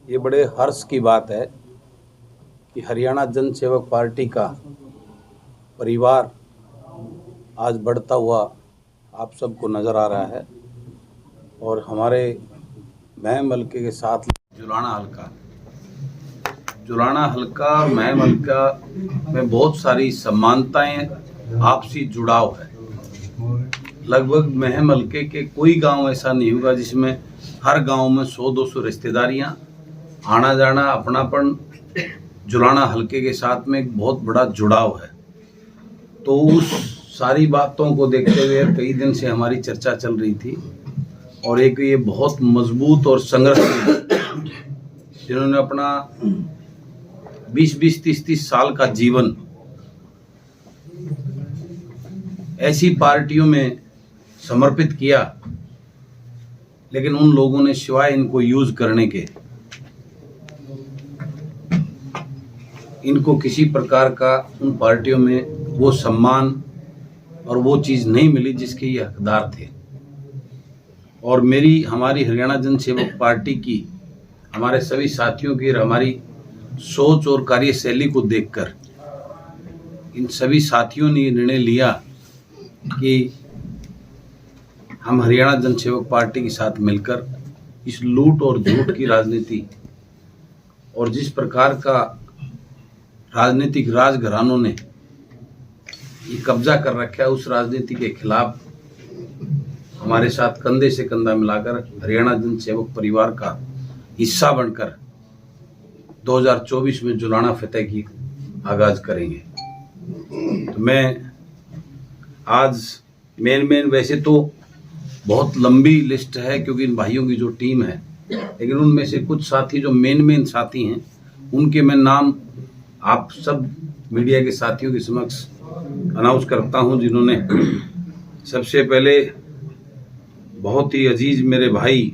ये बड़े हर्ष की बात है कि हरियाणा जन सेवक पार्टी का परिवार आज बढ़ता हुआ आप सबको नज़र आ रहा है और हमारे महम हल्के के साथ जुलाना हल्का और महम हल्का में बहुत सारी समानताएं, आपसी जुड़ाव है। लगभग महम हल्के के कोई गांव ऐसा नहीं होगा जिसमें हर गांव में 100-200 रिश्तेदारियां, आना जाना, अपनापन जुलाना हल्के के साथ में एक बहुत बड़ा जुड़ाव है। तो उस सारी बातों को देखते हुए कई दिन से हमारी चर्चा चल रही थी और एक ये बहुत मजबूत और संघर्ष जिन्होंने अपना 20-20, 30-30 साल का जीवन ऐसी पार्टियों में समर्पित किया, लेकिन उन लोगों ने सिवाय इनको यूज करने के इनको किसी प्रकार का उन पार्टियों में वो सम्मान और वो चीज़ नहीं मिली जिसके ये हकदार थे। और हमारी हरियाणा जन सेवक पार्टी की, हमारे सभी साथियों की, हमारी सोच और कार्यशैली को देखकर इन सभी साथियों ने निर्णय लिया कि हम हरियाणा जन सेवक पार्टी के साथ मिलकर इस लूट और झूठ की राजनीति और जिस प्रकार का राजनीतिक राजघरानों ने ये कब्जा कर रखा है, उस राजनीति के खिलाफ हमारे साथ कंधे से कंधा मिलाकर हरियाणा जन सेवक परिवार का हिस्सा बनकर 2024 में जुलाना फतेह की आगाज करेंगे। तो मैं आज मेन वैसे तो बहुत लंबी लिस्ट है क्योंकि इन भाइयों की जो टीम है, लेकिन उनमें से कुछ साथी जो मेन साथी हैं उनके मैं नाम आप सब मीडिया के साथियों के समक्ष अनाउंस करता हूं, जिन्होंने सबसे पहले बहुत ही अजीज मेरे भाई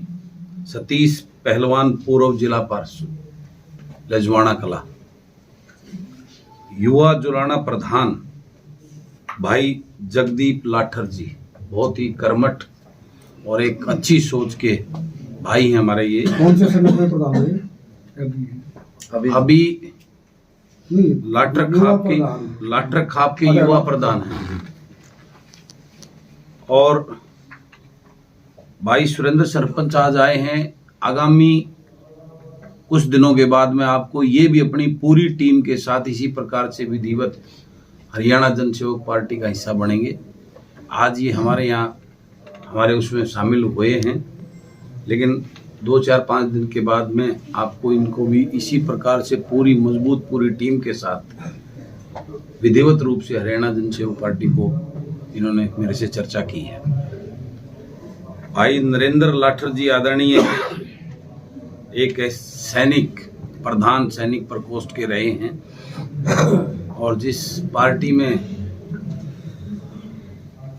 सतीश पहलवान, पूर्व जिला पार्षद लजवाना कला, युवा जुलाना प्रधान भाई जगदीप लाठर जी, बहुत ही कर्मठ और एक अच्छी सोच के भाई हैं हमारे। ये कौन से संगठन में प्रधान है? अभी लाठर खाप के युवा प्रधान हैं। और भाई सुरेंद्र सरपंच आज आए हैं। आगामी कुछ दिनों के बाद में आपको ये भी अपनी पूरी टीम के साथ इसी प्रकार से विधिवत हरियाणा जन सेवक पार्टी का हिस्सा बनेंगे। आज ये हमारे यहाँ हमारे उसमें शामिल हुए हैं, लेकिन 2-4-5 दिन के बाद में आपको इनको भी इसी प्रकार से पूरी मजबूत पूरी टीम के साथ विधिवत रूप से हरियाणा जन सेवक पार्टी को इन्होंने मेरे से चर्चा की है। भाई नरेंद्र लाठर जी आदरणीय एक सैनिक, प्रधान सैनिक प्रकोष्ठ के रहे हैं और जिस पार्टी में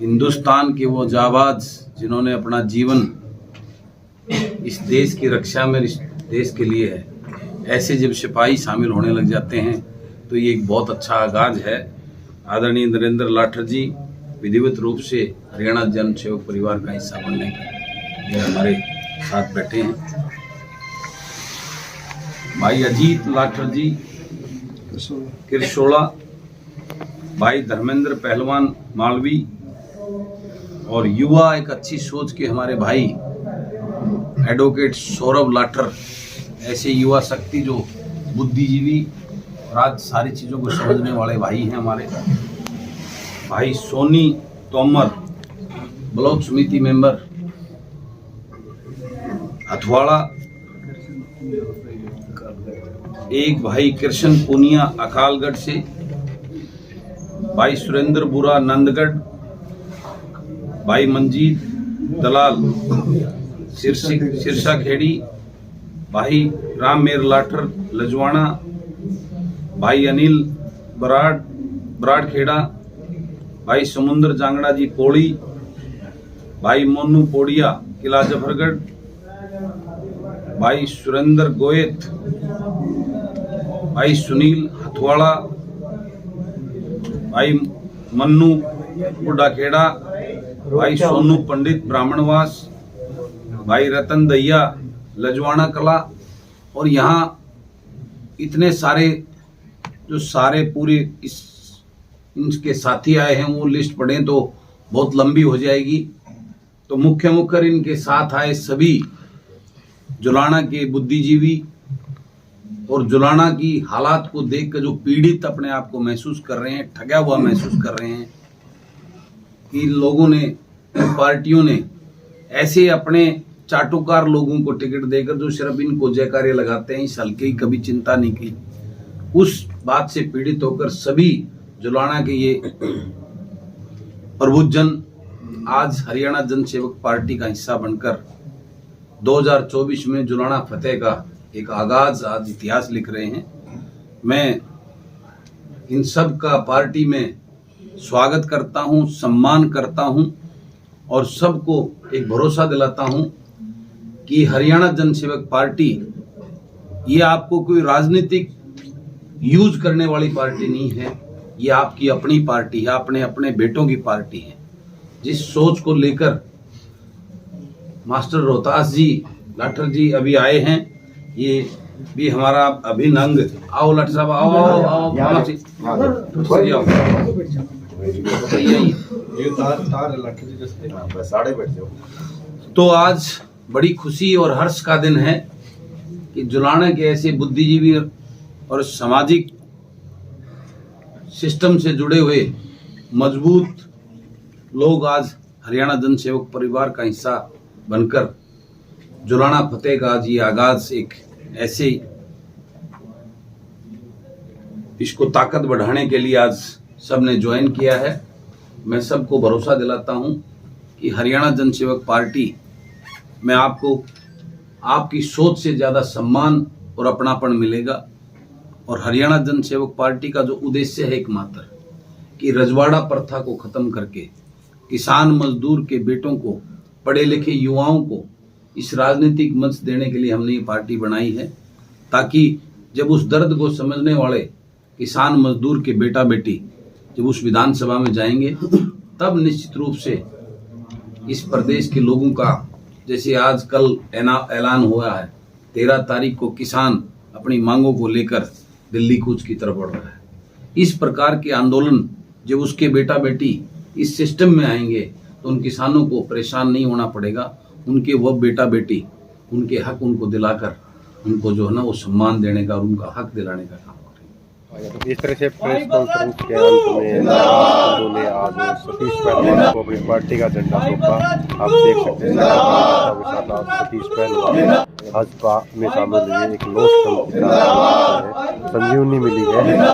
हिंदुस्तान के वो जाबाज जिन्होंने अपना जीवन इस देश की रक्षा में, इस देश के लिए है, ऐसे जब सिपाही शामिल होने लग जाते हैं तो ये एक बहुत अच्छा आगाज है। आदरणीय नरेंद्र लाठर जी विधिवत रूप से हरियाणा जन सेवक परिवार का हिस्सा बनने के लिए हमारे साथ बैठे हैं। भाई अजीत लाठर जी किरशोड़ा, भाई धर्मेंद्र पहलवान मालवी और युवा एक अच्छी सोच के हमारे भाई एडवोकेट सौरभ लाठर, ऐसे युवा शक्ति जो बुद्धिजीवी और आज सारी चीज़ों को समझने वाले भाई हैं हमारे। भाई सोनी तोमर, ब्लॉक समिति मेंबर हथवाड़ा, एक भाई कृष्ण पुनिया अकालगढ़ से, भाई सुरेंद्र बुरा नंदगढ़, भाई मंजीत दलाल सिरसा खेड़ी, भाई राम मेर लाठर लजवाना, भाई अनिल बराड़ खेड़ा, भाई समुद्र जांगड़ा जी पौड़ी, भाई मोनू पोड़िया किला जफरगढ़, भाई सुरेंद्र गोयत, भाई सुनील हथवाड़ा, भाई मन्नू बुढ़ाखेड़ा, भाई सोनू पंडित ब्राह्मणवास, भाई रतन दहिया लजवाना कला, और यहाँ इतने सारे जो सारे पूरे इनके साथी आए हैं वो लिस्ट पढ़ें तो बहुत लंबी हो जाएगी। तो मुख्य इनके साथ आए सभी जुलाना के बुद्धिजीवी और जुलाना की हालात को देखकर जो पीड़ित अपने आप को महसूस कर रहे हैं, ठगा हुआ महसूस कर रहे हैं कि लोगों ने, पार्टियों ने ऐसे अपने चाटुकार लोगों को टिकट देकर जो सिर्फ इनको जयकारे लगाते हैं, इस हल्के की कभी चिंता नहीं की, उस बात से पीड़ित होकर सभी जुलाना के ये प्रबुद्धजन आज हरियाणा जनसेवक पार्टी का हिस्सा बनकर 2024 में जुलाना फतेह का एक आगाज आज इतिहास लिख रहे हैं। मैं इन सब का पार्टी में स्वागत करता हूं, सम्मान करता हूं और सबको एक भरोसा दिलाता हूं कि हरियाणा जनसेवक पार्टी ये आपको कोई राजनीतिक यूज करने वाली पार्टी नहीं है, ये आपकी अपनी पार्टी है, अपने अपने बेटों की पार्टी है। जिस सोच को लेकर मास्टर रोहतास जी, लाठर जी अभी आए हैं, ये भी हमारा अभिनंग। आओ लाठर साहब, आओ आओ आओ, आओ जी, आओ। तो आज बड़ी खुशी और हर्ष का दिन है कि जुलाना के ऐसे बुद्धिजीवी और सामाजिक सिस्टम से जुड़े हुए मजबूत लोग आज हरियाणा जनसेवक परिवार का हिस्सा बनकर जुलाना फतेह का आज ये आगाज एक ऐसे इसको ताकत बढ़ाने के लिए आज सबने ज्वाइन किया है। मैं सबको भरोसा दिलाता हूं कि हरियाणा जनसेवक पार्टी में आपको आपकी सोच से ज्यादा सम्मान और अपनापन मिलेगा। और हरियाणा जनसेवक पार्टी का जो उद्देश्य है एकमात्र कि रजवाड़ा प्रथा को खत्म करके किसान मजदूर के बेटों को, पढ़े लिखे युवाओं को इस राजनीतिक मंच देने के लिए हमने ये पार्टी बनाई है, ताकि जब उस दर्द को समझने वाले किसान मजदूर के बेटा बेटी जब उस विधानसभा में जाएंगे तब निश्चित रूप से इस प्रदेश के लोगों का, जैसे आज कल ऐलान हुआ है 13 तारीख को किसान अपनी मांगों को लेकर दिल्ली कूच की तरफ बढ़ रहा है, इस प्रकार के आंदोलन जब उसके बेटा बेटी इस सिस्टम में आएंगे तो उन किसानों को परेशान नहीं होना पड़ेगा। उनके वो बेटा बेटी उनके हक उनको दिलाकर उनको जो है ना वो सम्मान देने का और उनका हक दिलाने का काम करेंगे। इस तरह से प्रेस कॉन्फ्रेंस के अंत में उन्होंने आज सतीश पहलवान को अपनी पार्टी का झंडा सौंपा। आप देख सकते हैं सतीश पहलवान भाजपा में शामिल हुए, एक लोकतंत्र की संजीवनी मिली है।